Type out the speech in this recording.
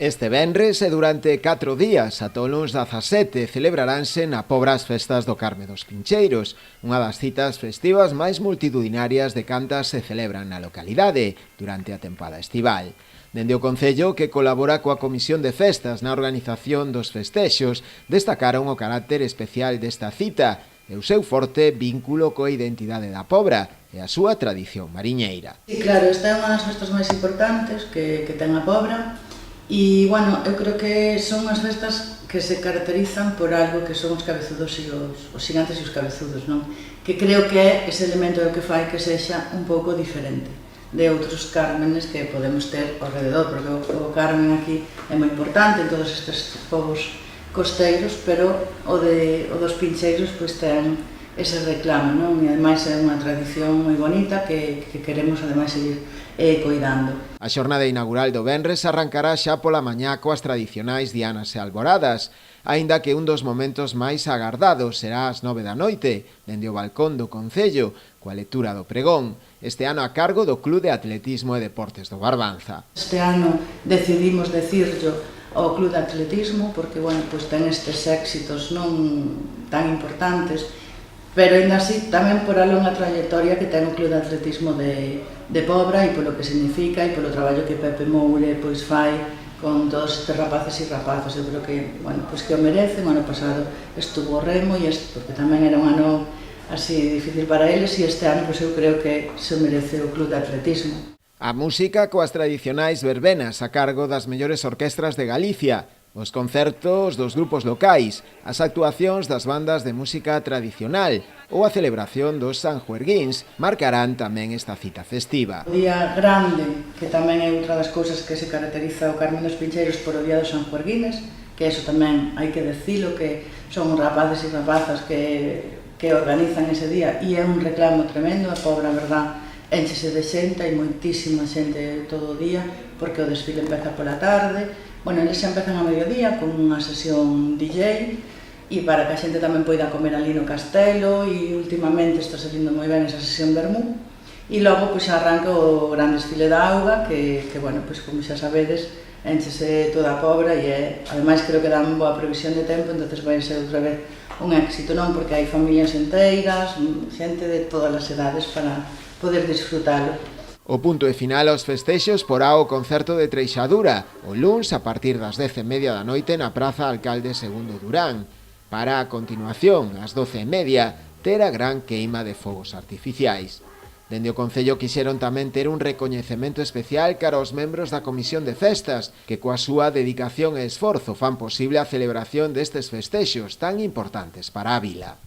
Este venres e durante 4 días, ata o luns 17, celebraránse na Pobra as festas do Carme dos Pincheiros, unha das citas festivas máis multitudinarias de cantas se celebran na localidade durante a tempada estival. Dende o Concello, que colabora coa Comisión de Festas na organización dos festexos, destacaron o carácter especial desta cita e o seu forte vínculo coa identidade da Pobra e a súa tradición mariñeira. Sí, claro, esta é unha das festas máis importantes que ten a Pobra. E, bueno, eu creo que son as festas que se caracterizan por algo que son os cabezudos e os xigantes e os cabezudos, non? Que creo que é ese elemento que fai que sexa un pouco diferente de outros cármenes que podemos ter ao rededor, porque o carmen aquí é moi importante en todos estes povos costeiros, pero o dos pincheiros pois ten ese reclamo, non? E ademais é unha tradición moi bonita que queremos ademais seguir coidando. A xornada inaugural do venres arrancará xa pola mañá coas tradicionais dianas e alboradas, aínda que un dos momentos máis agardados será ás 9 da noite, dende o balcón do Concello, coa lectura do pregón, este ano a cargo do Club de Atletismo e Deportes do Barbanza. Este ano decidimos decirlo ao Club de Atletismo porque, bueno, pues ten estes éxitos non tan importantes, pero ainda así tamén por a longa trayectoria que ten o Club de Atletismo de Pobra e polo que significa e polo traballo que Pepe Moure pois fai con todos estes rapaces e rapazas. Eu creo que, bueno, pois que o merecen. O ano pasado estuvo o remo e porque tamén era un ano así difícil para eles, e este ano pois eu creo que se merece o Club de Atletismo. A música coas tradicionais verbenas a cargo das mellores orquestras de Galicia, os concertos dos grupos locais, as actuacións das bandas de música tradicional ou a celebración dos sanjuerguíns marcarán tamén esta cita festiva. O día grande, que tamén é outra das cousas que se caracteriza o Carme dos Pincheiros por o día dos sanjuerguines, que eso tamén hai que decilo, que son rapaces e rapazas que organizan ese día, e é un reclamo tremendo. A Pobra, a verdad, énchese de xente, hai moitísima xente todo o día, porque o desfile empeza pola tarde. Bueno, eles xa empezan a mediodía con unha sesión DJ, e para que a xente tamén poida comer ali no castelo, e últimamente está salindo moi ben esa sesión vermú. E logo pois arranca o gran desfile da auga, que bueno, pois como xa sabedes, énchese toda a Pobra, e ademais creo que dan boa previsión de tempo, entonces vai ser outra vez un éxito, non? Porque hai familias enteiras, xente de todas as edades para poder disfrutalo. O punto e final aos festexos porá o concerto de Treixadura, o luns a partir das 10:30 da noite na Praza Alcalde II Durán, para a continuación, ás 12:30, ter a gran queima de fogos artificiais. Dende o Concello quixeron tamén ter un recoñecemento especial cara aos membros da Comisión de Festas, que coa súa dedicación e esforzo fan posible a celebración destes festexos tan importantes para a vila.